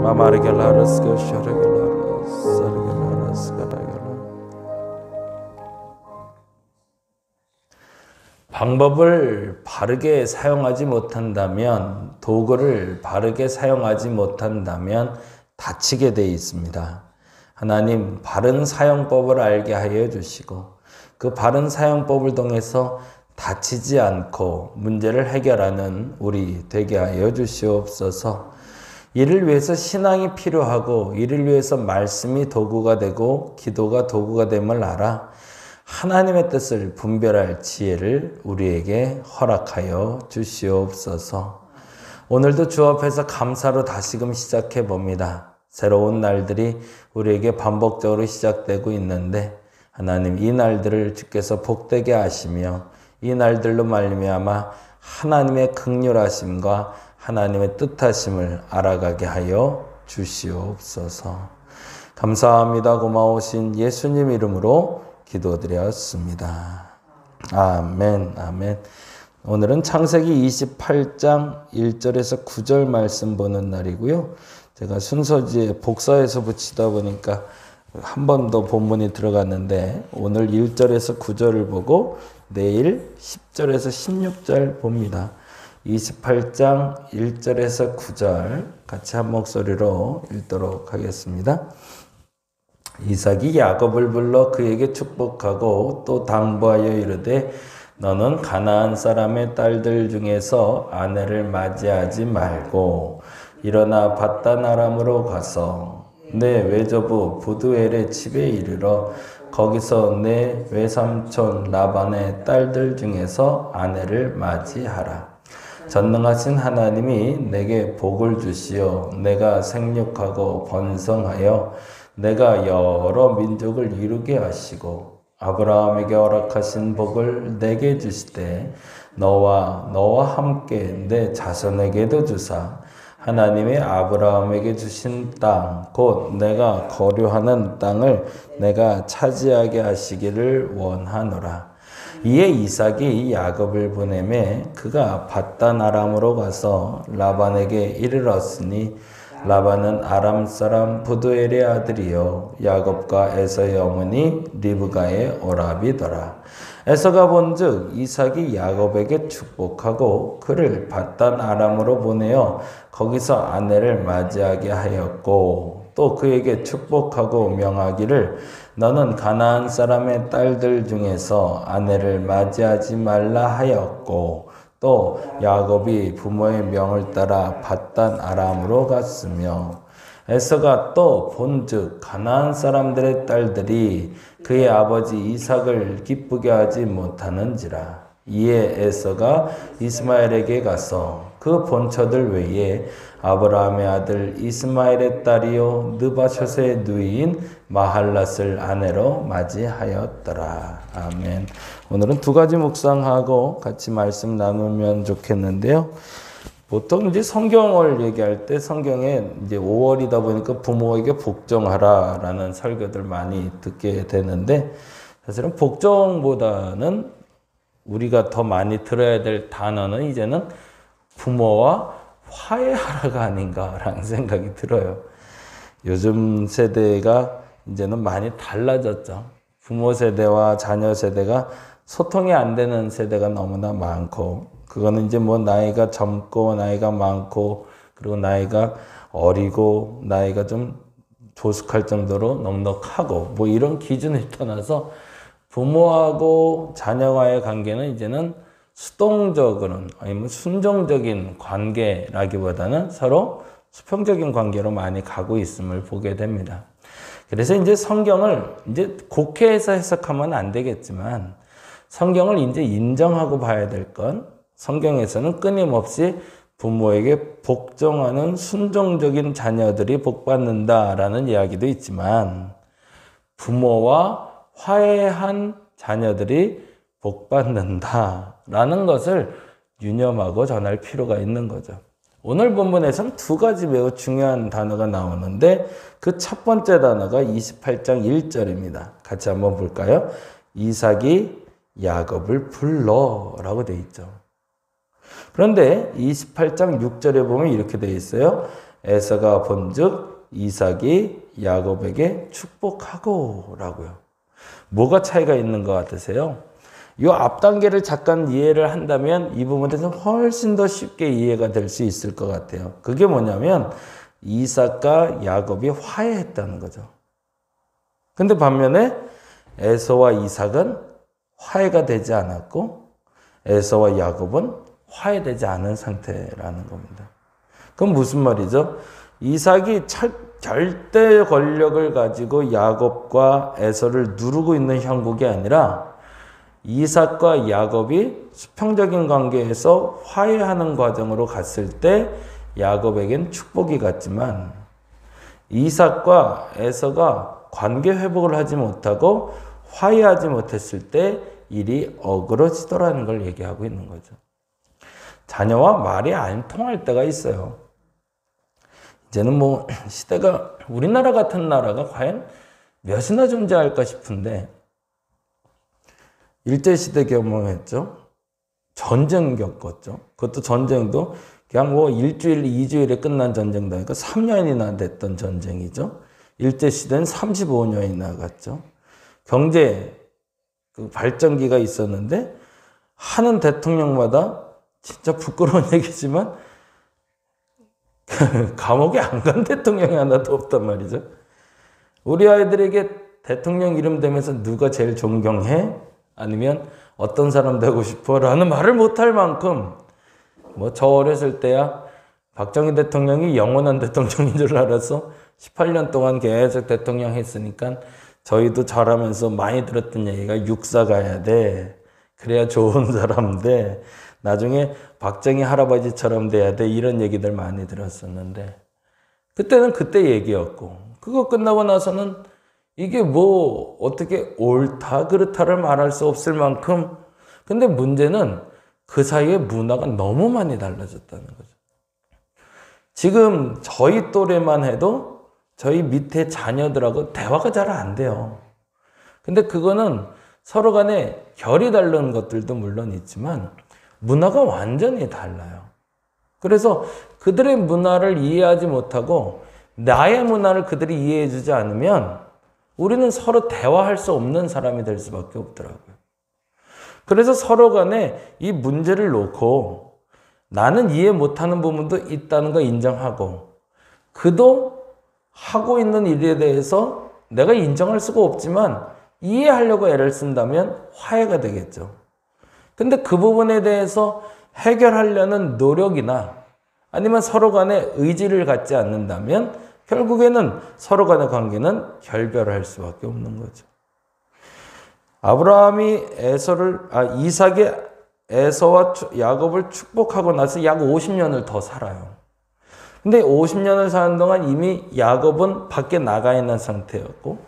마마르겔라르스가 샤르겔라르스 사르겔라르스 가라겔라. 방법을 바르게 사용하지 못한다면, 도구를 바르게 사용하지 못한다면 다치게 되어 있습니다. 하나님 바른 사용법을 알게 하여 주시고 그 바른 사용법을 통해서 다치지 않고 문제를 해결하는 우리 되게 하여 주시옵소서. 이를 위해서 신앙이 필요하고 이를 위해서 말씀이 도구가 되고 기도가 도구가 됨을 알아 하나님의 뜻을 분별할 지혜를 우리에게 허락하여 주시옵소서. 오늘도 주 앞에서 감사로 다시금 시작해 봅니다. 새로운 날들이 우리에게 반복적으로 시작되고 있는데 하나님 이 날들을 주께서 복되게 하시며 이 날들로 말미암아 하나님의 긍휼하심과 하나님의 뜻하심을 알아가게 하여 주시옵소서. 감사합니다. 고마우신 예수님 이름으로 기도드렸습니다. 아멘, 아멘. 오늘은 창세기 28장 1절에서 9절 말씀 보는 날이고요. 제가 순서지에 복사해서 붙이다 보니까 한 번 더 본문이 들어갔는데 오늘 1절에서 9절을 보고 내일 10절에서 16절 봅니다. 28장 1절에서 9절 같이 한 목소리로 읽도록 하겠습니다. 이삭이 야곱을 불러 그에게 축복하고 또 당부하여 이르되 너는 가나안 사람의 딸들 중에서 아내를 맞이하지 말고 일어나 밧단 아람으로 가서 내 외조부 부두엘의 집에 이르러 거기서 내 외삼촌 라반의 딸들 중에서 아내를 맞이하라. 전능하신 하나님이 내게 복을 주시어 내가 생육하고 번성하여 내가 여러 민족을 이루게 하시고 아브라함에게 허락하신 복을 내게 주시되 너와 함께 내 자손에게도 주사 하나님의 아브라함에게 주신 땅 곧 내가 거류하는 땅을 내가 차지하게 하시기를 원하노라. 이에 이삭이 야곱을 보내매 그가 밧단 아람으로 가서 라반에게 이르렀으니 라반은 아람 사람 부두엘의 아들이요 야곱과 에서의 어머니 리브가의 오라비더라. 에서가 본즉 이삭이 야곱에게 축복하고 그를 밧단 아람으로 보내어 거기서 아내를 맞이하게 하였고 또 그에게 축복하고 명하기를 너는 가나안 사람의 딸들 중에서 아내를 맞이하지 말라 하였고 또 야곱이 부모의 명을 따라 밧단 아람으로 갔으며 에서가 또 본즉 가나안 사람들의 딸들이 그의 아버지 이삭을 기쁘게 하지 못하는지라. 이에 에서가 이스마엘에게 가서 그 본처들 외에 아브라함의 아들 이스마엘의 딸이요 느바숏의 누이인 마할랏을 아내로 맞이하였더라. 아멘. 오늘은 두 가지 묵상하고 같이 말씀 나누면 좋겠는데요. 보통 이제 성경을 얘기할 때 성경에 이제 5월이다 보니까 부모에게 복종하라라는 설교들 많이 듣게 되는데 사실은 복종보다는 우리가 더 많이 들어야 될 단어는 이제는 부모와 화해하라가 아닌가라는 생각이 들어요. 요즘 세대가 이제는 많이 달라졌죠. 부모 세대와 자녀 세대가 소통이 안 되는 세대가 너무나 많고 그거는 이제 뭐 나이가 젊고 나이가 많고 그리고 나이가 어리고 나이가 좀 조숙할 정도로 넉넉하고 뭐 이런 기준을 떠나서 부모하고 자녀와의 관계는 이제는 수동적으로는 아니면 순종적인 관계라기보다는 서로 수평적인 관계로 많이 가고 있음을 보게 됩니다. 그래서 이제 성경을 이제 곡해해서 해석하면 안 되겠지만 성경을 이제 인정하고 봐야 될 건 성경에서는 끊임없이 부모에게 복종하는 순종적인 자녀들이 복받는다라는 이야기도 있지만 부모와 화해한 자녀들이 복받는다라는 것을 유념하고 전할 필요가 있는 거죠. 오늘 본문에서는 두 가지 매우 중요한 단어가 나오는데 그 첫 번째 단어가 28장 1절입니다. 같이 한번 볼까요? 이삭이 야곱을 불러라고 되어 있죠. 그런데 28장 6절에 보면 이렇게 되어 있어요. 에서가 본즉 이삭이 야곱에게 축복하고 라고요. 뭐가 차이가 있는 것 같으세요? 이 앞 단계를 잠깐 이해를 한다면 이 부분에 대해서 훨씬 더 쉽게 이해가 될 수 있을 것 같아요. 그게 뭐냐면 이삭과 야곱이 화해했다는 거죠. 근데 반면에 에서와 이삭은 화해가 되지 않았고 에서와 야곱은 화해되지 않은 상태라는 겁니다. 그럼 무슨 말이죠? 이삭이 절대 권력을 가지고 야곱과 에서를 누르고 있는 형국이 아니라 이삭과 야곱이 수평적인 관계에서 화해하는 과정으로 갔을 때 야곱에겐 축복이 갔지만 이삭과 에서가 관계 회복을 하지 못하고 화해하지 못했을 때 일이 어그러지더라는 걸 얘기하고 있는 거죠. 자녀와 말이 안 통할 때가 있어요. 이제는 뭐 시대가 우리나라 같은 나라가 과연 몇이나 존재할까 싶은데 일제시대 경험했죠. 전쟁 겪었죠. 그것도 전쟁도 그냥 뭐 일주일, 2주일에 끝난 전쟁도 아니고 3년이나 됐던 전쟁이죠. 일제시대는 35년이나 갔죠. 경제 그 발전기가 있었는데 하는 대통령마다 진짜 부끄러운 얘기지만 감옥에 안 간 대통령이 하나도 없단 말이죠. 우리 아이들에게 대통령 이름 대면서 누가 제일 존경해? 아니면 어떤 사람 되고 싶어? 라는 말을 못할 만큼 뭐 저 어렸을 때야 박정희 대통령이 영원한 대통령인 줄 알아서 18년 동안 계속 대통령 했으니까 저희도 자라면서 많이 들었던 얘기가 육사 가야 돼. 그래야 좋은 사람 돼. 나중에 박정희 할아버지처럼 돼야 돼. 이런 얘기들 많이 들었었는데 그때는 그때 얘기였고 그거 끝나고 나서는 이게 뭐 어떻게 옳다 그렇다를 말할 수 없을 만큼 근데 문제는 그 사이에 문화가 너무 많이 달라졌다는 거죠. 지금 저희 또래만 해도 저희 밑에 자녀들하고 대화가 잘 안 돼요. 근데 그거는 서로 간에 결이 다른 것들도 물론 있지만 문화가 완전히 달라요. 그래서 그들의 문화를 이해하지 못하고 나의 문화를 그들이 이해해 주지 않으면 우리는 서로 대화할 수 없는 사람이 될 수밖에 없더라고요. 그래서 서로 간에 이 문제를 놓고 나는 이해 못하는 부분도 있다는 거 인정하고 그도 하고 있는 일에 대해서 내가 인정할 수가 없지만 이해하려고 애를 쓴다면 화해가 되겠죠. 근데 그 부분에 대해서 해결하려는 노력이나 아니면 서로 간에 의지를 갖지 않는다면 결국에는 서로 간의 관계는 결별할 수밖에 없는 거죠. 아브라함이 이삭이 에서와 야곱을 축복하고 나서 약 50년을 더 살아요. 근데 50년을 사는 동안 이미 야곱은 밖에 나가 있는 상태였고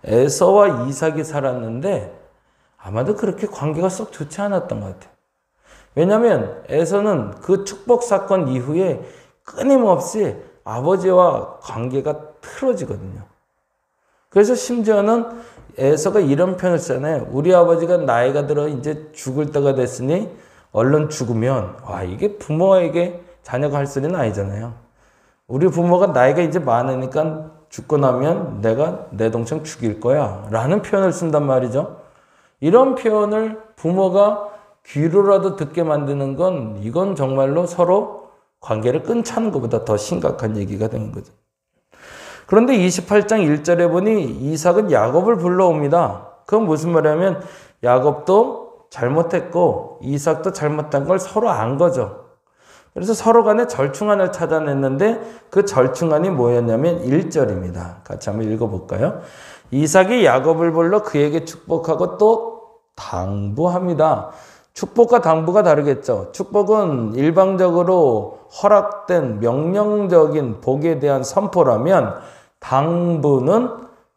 에서와 이삭이 살았는데 아마도 그렇게 관계가 썩 좋지 않았던 것 같아요. 왜냐하면 에서는 그 축복 사건 이후에 끊임없이 아버지와 관계가 틀어지거든요. 그래서 심지어는 에서가 이런 표현을 쓰잖아요. 우리 아버지가 나이가 들어 이제 죽을 때가 됐으니 얼른 죽으면 이게 부모에게 자녀가 할 소리는 아니잖아요. 우리 부모가 나이가 이제 많으니까 죽고 나면 내가 내 동생 죽일 거야 라는 표현을 쓴단 말이죠. 이런 표현을 부모가 귀로라도 듣게 만드는 건 이건 정말로 서로 관계를 끊자는 것보다 더 심각한 얘기가 되는 거죠. 그런데 28장 1절에 보니 이삭은 야곱을 불러옵니다. 그건 무슨 말이냐면 야곱도 잘못했고 이삭도 잘못한 걸 서로 안 거죠. 그래서 서로 간에 절충안을 찾아냈는데 그 절충안이 뭐였냐면 1절입니다. 같이 한번 읽어볼까요? 이삭이 야곱을 불러 그에게 축복하고 또 당부합니다. 축복과 당부가 다르겠죠. 축복은 일방적으로 허락된 명령적인 복에 대한 선포라면 당부는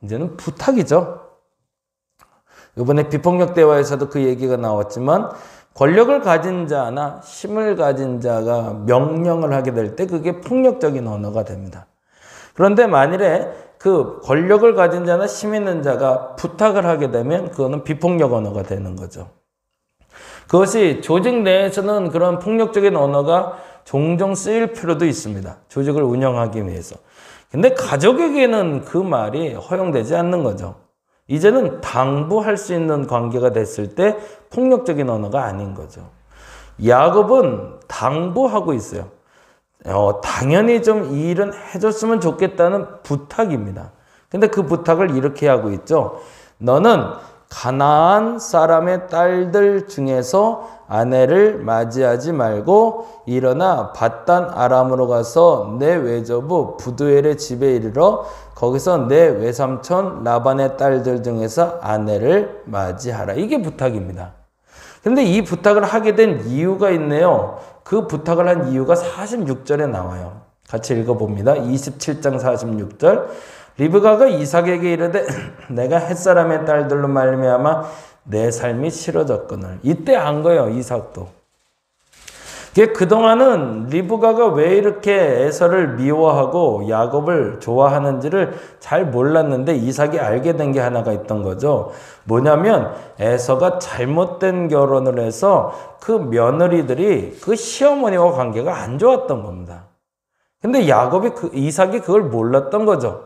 이제는 부탁이죠. 이번에 비폭력 대화에서도 그 얘기가 나왔지만 권력을 가진 자나 힘을 가진 자가 명령을 하게 될 때 그게 폭력적인 언어가 됩니다. 그런데 만일에 그 권력을 가진 자나 힘 있는 자가 부탁을 하게 되면 그거는 비폭력 언어가 되는 거죠. 그것이 조직 내에서는 그런 폭력적인 언어가 종종 쓰일 필요도 있습니다. 조직을 운영하기 위해서. 근데 가족에게는 그 말이 허용되지 않는 거죠. 이제는 당부할 수 있는 관계가 됐을 때 폭력적인 언어가 아닌 거죠. 야곱은 당부하고 있어요. 당연히 좀 이 일은 해줬으면 좋겠다는 부탁입니다. 근데 그 부탁을 이렇게 하고 있죠. 너는 가나안 사람의 딸들 중에서 아내를 맞이하지 말고 일어나 밧단 아람으로 가서 내 외조부 부두엘의 집에 이르러 거기서 내 외삼촌 라반의 딸들 중에서 아내를 맞이하라. 이게 부탁입니다. 근데 이 부탁을 하게 된 이유가 있네요. 그 부탁을 한 이유가 46절에 나와요. 같이 읽어봅니다. 27장 46절. 리브가가 이삭에게 이르되 내가 햇사람의 딸들로 말미암아 내 삶이 싫어졌거늘. 이때 안 거예요. 이삭도. 그동안은 리브가가 왜 이렇게 에서를 미워하고 야곱을 좋아하는지를 잘 몰랐는데 이삭이 알게 된 게 하나가 있던 거죠. 뭐냐면 에서가 잘못된 결혼을 해서 그 며느리들이 그 시어머니와 관계가 안 좋았던 겁니다. 근데 이삭이 그걸 몰랐던 거죠.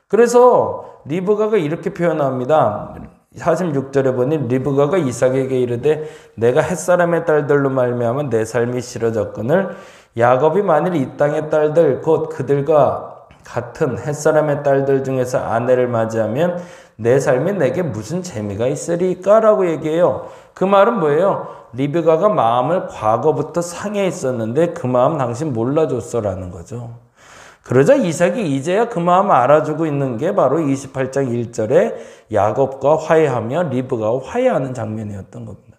그래서 리브가가 이렇게 표현합니다. 46절에 보니 리브가가 이삭에게 이르되 내가 햇사람의 딸들로 말미암아 내 삶이 싫어졌거늘 야곱이 만일 이 땅의 딸들 곧 그들과 같은 햇사람의 딸들 중에서 아내를 맞이하면 내 삶이 내게 무슨 재미가 있으리까? 라고 얘기해요. 그 말은 뭐예요? 리브가가 마음을 과거부터 상해 있었는데 그 마음 당신 몰라줬어 라는 거죠. 그러자 이삭이 이제야 그 마음 알아주고 있는 게 바로 28장 1절에 야곱과 화해하며 리브가와 화해하는 장면이었던 겁니다.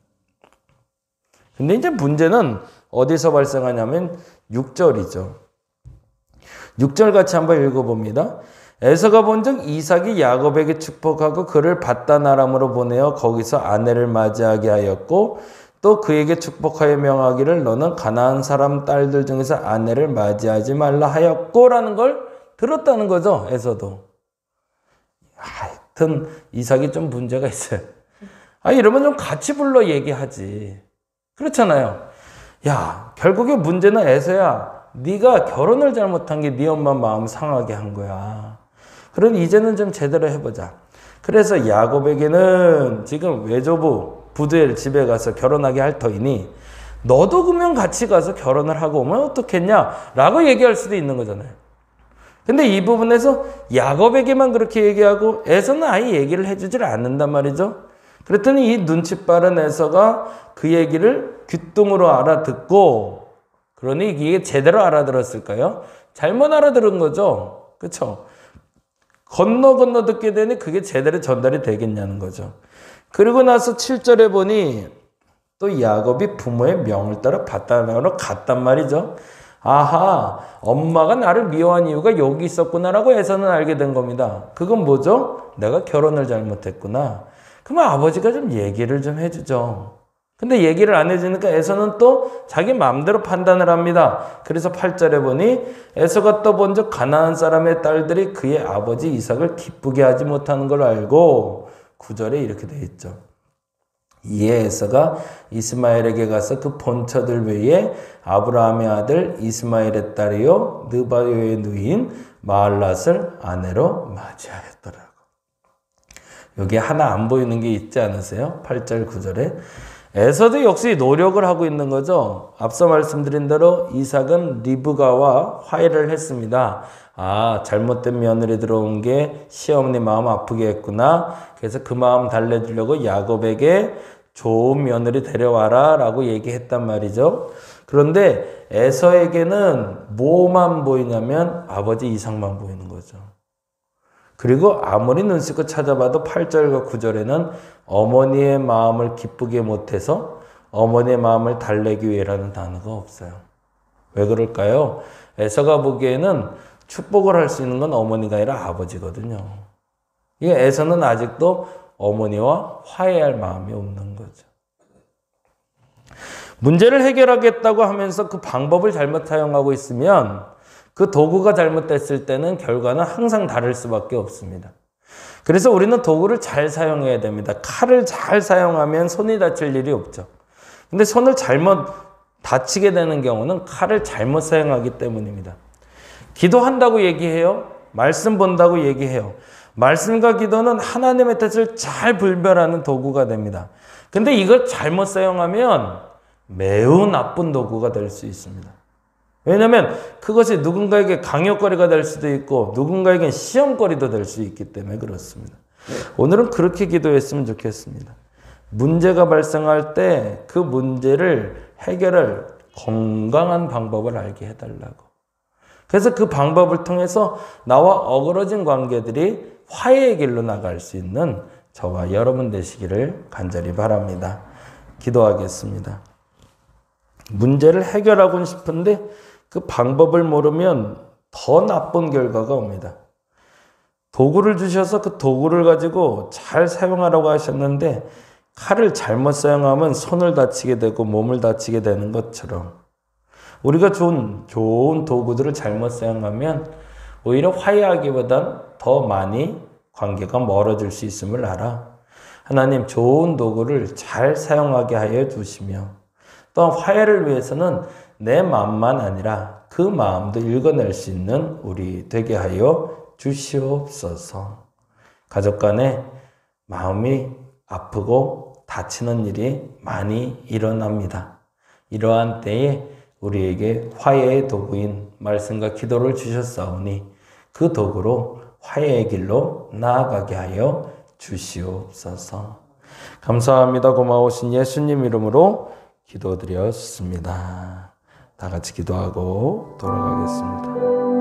근데 이제 문제는 어디서 발생하냐면 6절이죠. 6절 같이 한번 읽어봅니다. 에서가 본즉 이삭이 야곱에게 축복하고 그를 밧단 아람으로 보내어 거기서 아내를 맞이하게 하였고 또 그에게 축복하여 명하기를 너는 가나안 사람 딸들 중에서 아내를 맞이하지 말라 하였고 라는 걸 들었다는 거죠. 에서도. 하여튼 이삭이 좀 문제가 있어요. 이러면 좀 같이 불러 얘기하지. 그렇잖아요. 야, 결국에 문제는 에서야. 네가 결혼을 잘못한 게 네 엄마 마음 상하게 한 거야. 그러니 이제는 좀 제대로 해보자. 그래서 야곱에게는 지금 외조부 부두엘 집에 가서 결혼하게 할 터이니 너도 그러면 같이 가서 결혼을 하고 오면 어떻겠냐? 라고 얘기할 수도 있는 거잖아요. 근데 이 부분에서 야곱에게만 그렇게 얘기하고 에서는 아예 얘기를 해주질 않는단 말이죠. 그랬더니 이 눈치 빠른 에서가 그 얘기를 귓등으로 알아듣고 그러니 이게 제대로 알아들었을까요? 잘못 알아들은 거죠. 그렇죠? 건너 듣게 되니 그게 제대로 전달이 되겠냐는 거죠. 그리고 나서 7절에 보니 또 야곱이 부모의 명을 따라 밧단으로 갔단 말이죠. 아하, 엄마가 나를 미워한 이유가 여기 있었구나라고 에서는 알게 된 겁니다. 그건 뭐죠? 내가 결혼을 잘못했구나. 그러면 아버지가 좀 얘기를 좀 해주죠. 근데 얘기를 안 해주니까 에서는 또 자기 마음대로 판단을 합니다. 그래서 8절에 보니 에서가 또 본즉 가나안 사람의 딸들이 그의 아버지 이삭을 기쁘게 하지 못하는 걸 알고 9절에 이렇게 돼 있죠. 이에 에서가 이스마엘에게 가서 그 본처들 외에 아브라함의 아들 이스마엘의 딸이요 느바요의 누이인 마할랏을 아내로 맞이하였더라고. 여기 하나 안 보이는 게 있지 않으세요? 8절 9절에 에서도 역시 노력을 하고 있는 거죠. 앞서 말씀드린 대로 이삭은 리브가와 화해를 했습니다. 잘못된 며느리 들어온 게 시어머니 마음 아프게 했구나. 그래서 그 마음 달래주려고 야곱에게 좋은 며느리 데려와라 라고 얘기했단 말이죠. 그런데 에서에게는 뭐만 보이냐면 아버지 이삭만 보이는 거죠. 그리고 아무리 눈 씻고 찾아봐도 8절과 9절에는 어머니의 마음을 기쁘게 못해서 어머니의 마음을 달래기 위해라는 단어가 없어요. 왜 그럴까요? 에서가 보기에는 축복을 할 수 있는 건 어머니가 아니라 아버지거든요. 이게 에서는 아직도 어머니와 화해할 마음이 없는 거죠. 문제를 해결하겠다고 하면서 그 방법을 잘못 사용하고 있으면 그 도구가 잘못됐을 때는 결과는 항상 다를 수밖에 없습니다. 그래서 우리는 도구를 잘 사용해야 됩니다. 칼을 잘 사용하면 손이 다칠 일이 없죠. 근데 손을 잘못 다치게 되는 경우는 칼을 잘못 사용하기 때문입니다. 기도한다고 얘기해요. 말씀 본다고 얘기해요. 말씀과 기도는 하나님의 뜻을 잘 분별하는 도구가 됩니다. 근데 이걸 잘못 사용하면 매우 나쁜 도구가 될 수 있습니다. 왜냐하면 그것이 누군가에게 강요거리가 될 수도 있고 누군가에겐 시험거리도 될 수 있기 때문에 그렇습니다. 오늘은 그렇게 기도했으면 좋겠습니다. 문제가 발생할 때 그 문제를 해결할 건강한 방법을 알게 해달라고. 그래서 그 방법을 통해서 나와 어그러진 관계들이 화해의 길로 나갈 수 있는 저와 여러분 되시기를 간절히 바랍니다. 기도하겠습니다. 문제를 해결하고 싶은데 그 방법을 모르면 더 나쁜 결과가 옵니다. 도구를 주셔서 그 도구를 가지고 잘 사용하라고 하셨는데 칼을 잘못 사용하면 손을 다치게 되고 몸을 다치게 되는 것처럼 우리가 좋은 도구들을 잘못 사용하면 오히려 화해하기보단 더 많이 관계가 멀어질 수 있음을 알아. 하나님 좋은 도구를 잘 사용하게 하여 주시며 또 화해를 위해서는 내 마음만 아니라 그 마음도 읽어낼 수 있는 우리 되게 하여 주시옵소서. 가족 간에 마음이 아프고 다치는 일이 많이 일어납니다. 이러한 때에 우리에게 화해의 도구인 말씀과 기도를 주셨사오니 그 도구로 화해의 길로 나아가게 하여 주시옵소서. 감사합니다. 고마우신 예수님 이름으로 기도드렸습니다. 다 같이 기도하고 돌아가겠습니다.